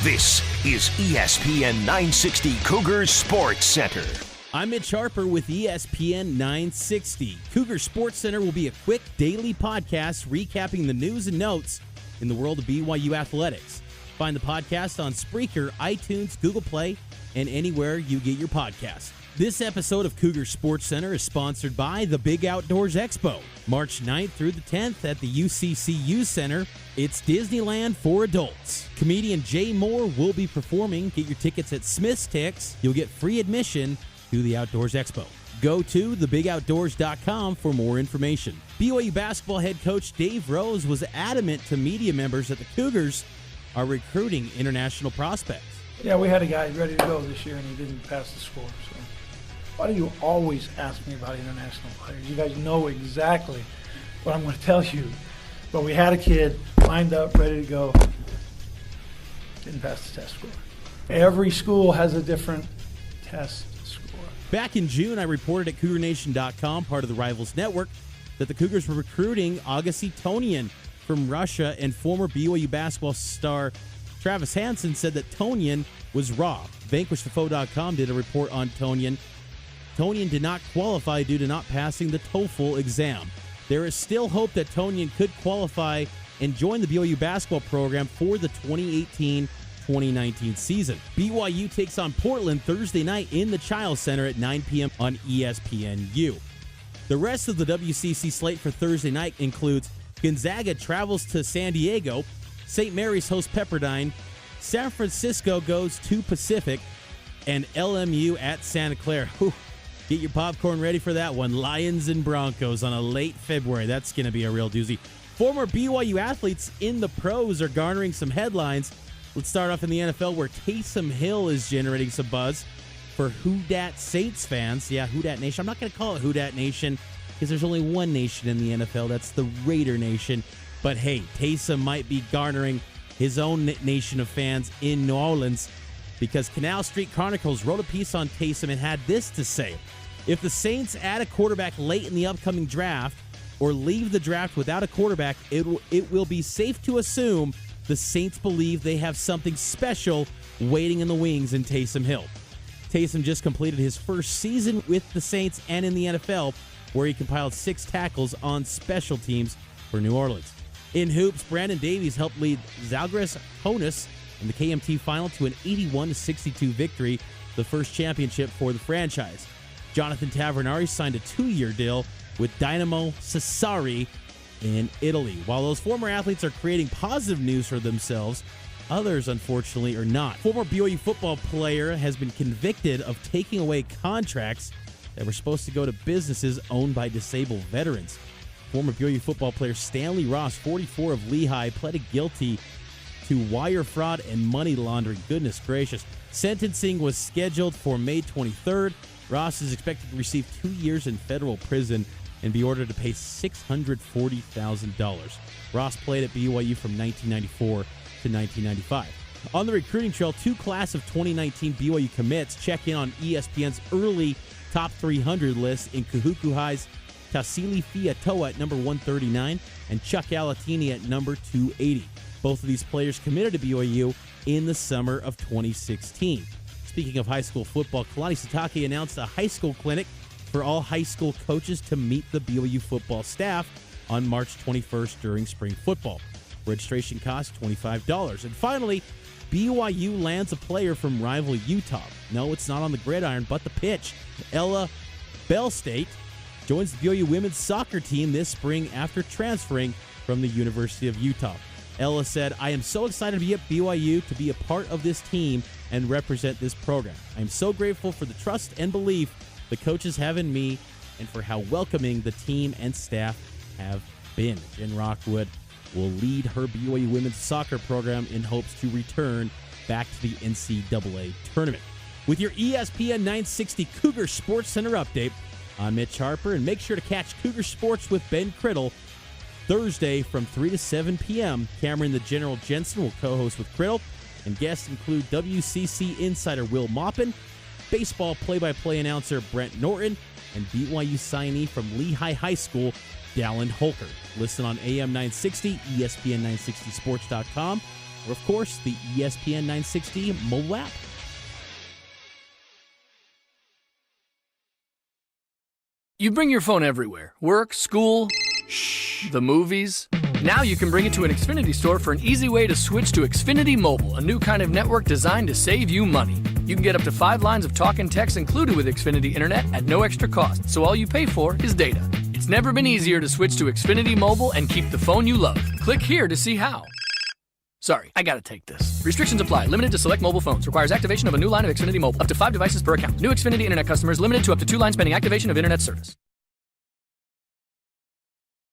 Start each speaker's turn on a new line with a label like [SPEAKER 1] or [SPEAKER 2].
[SPEAKER 1] This is ESPN 960 Cougar SportsCenter.
[SPEAKER 2] I'm Mitch Harper with ESPN 960. Cougar SportsCenter will be a quick daily podcast recapping the news and notes in the world of BYU athletics. Find the podcast on Spreaker, iTunes, Google Play, and anywhere you get your podcasts. This episode of Cougar SportsCenter is sponsored by the Big Outdoors Expo. March 9th through the 10th at the WCC Youth Center. It's Disneyland for adults. Comedian Jay Moore will be performing. Get your tickets at Smith's Tix. You'll get free admission to the Outdoors Expo. Go to thebigoutdoors.com for more information. BYU basketball head coach Dave Rose was adamant to media members that the Cougars are recruiting international prospects.
[SPEAKER 3] Yeah, we had a guy ready to go this year, and he didn't pass the score. So why do you always ask me about international players? You guys know exactly what I'm going to tell you. But we had a kid lined up, ready to go. Didn't pass the test score. Every school has a different test score.
[SPEAKER 2] Back in June, I reported at CougarNation.com, part of the Rivals Network, that the Cougars were recruiting Agassi Tonian from Russia, and former BYU basketball star Travis Hansen said that Tonian was raw. VanquishTheFoe.com did a report on Tonian. Tonian did not qualify due to not passing the TOEFL exam. There is still hope that Tonian could qualify and join the BYU basketball program for the 2018-2019 season. BYU takes on Portland Thursday night in the Chiles Center at 9 p.m. on ESPNU. The rest of the WCC slate for Thursday night includes Gonzaga travels to San Diego, St. Mary's hosts Pepperdine, San Francisco goes to Pacific, and LMU at Santa Clara. Whew. Get your popcorn ready for that one. Lions and Broncos on a late February. That's going to be a real doozy. Former BYU athletes in the pros are garnering some headlines. Let's start off in the NFL, where Taysom Hill is generating some buzz for Who Dat Saints fans. Yeah, Who Dat Nation. I'm not going to call it Who Dat Nation because there's only one nation in the NFL. That's the Raider Nation. But hey, Taysom might be garnering his own nation of fans in New Orleans, because Canal Street Chronicles wrote a piece on Taysom and had this to say: if the Saints add a quarterback late in the upcoming draft or leave the draft without a quarterback, it will be safe to assume the Saints believe they have something special waiting in the wings in Taysom Hill. Taysom just completed his first season with the Saints and in the NFL, where he compiled 6 tackles on special teams for New Orleans. In hoops, Brandon Davies helped lead Zalgiris Kaunas in the KMT final to an 81-62 victory, the first championship for the franchise. Jonathan Tavernari signed a 2-year deal with Dinamo Sassari in Italy. While those former athletes are creating positive news for themselves, others, unfortunately, are not. Former BYU football player has been convicted of taking away contracts that were supposed to go to businesses owned by disabled veterans. Former BYU football player Stanley Ross, 44 of Lehigh, pleaded guilty to wire fraud and money laundering. Goodness gracious. Sentencing was scheduled for May 23rd. Ross is expected to receive 2 years in federal prison and be ordered to pay $640,000. Ross played at BYU from 1994 to 1995. On the recruiting trail, 2 class of 2019 BYU commits check in on ESPN's early top 300 list in Kahuku High's Tassili Fiatoa at number 139 and Chuck Alatini at number 280. Both of these players committed to BYU in the summer of 2016. Speaking of high school football, Kalani Sitake announced a high school clinic for all high school coaches to meet the BYU football staff on March 21st during spring football. Registration costs $25. And finally, BYU lands a player from rival Utah. No, it's not on the gridiron, but the pitch. Ella Bellstate joins the BYU women's soccer team this spring after transferring from the University of Utah. Ella said, "I am so excited to be at BYU, to be a part of this team and represent this program. I am so grateful for the trust and belief the coaches have in me and for how welcoming the team and staff have been." Jen Rockwood will lead her BYU women's soccer program in hopes to return back to the NCAA tournament. With your ESPN 960 Cougar SportsCenter update, I'm Mitch Harper, and make sure to catch Cougar Sports with Ben Criddle Thursday from 3 to 7 p.m. Cameron the General Jensen will co-host with Criddle, and guests include WCC insider Will Maupin, baseball play-by-play announcer Brent Norton, and BYU signee from Lehigh High School, Dallin Holker. Listen on AM 960, ESPN960sports.com, or, of course, the ESPN 960 mobile app.
[SPEAKER 4] You bring your phone everywhere. Work, school, the movies. Now you can bring it to an Xfinity store for an easy way to switch to Xfinity Mobile, a new kind of network designed to save you money. You can get up to 5 lines of talk and text included with Xfinity Internet at no extra cost, so all you pay for is data. It's never been easier to switch to Xfinity Mobile and keep the phone you love. Click here to see how. Sorry, I gotta take this. Restrictions apply. Limited to select mobile phones. Requires activation of a new line of Xfinity Mobile. Up to 5 devices per account. New Xfinity Internet customers limited to up to 2 lines pending activation of Internet service.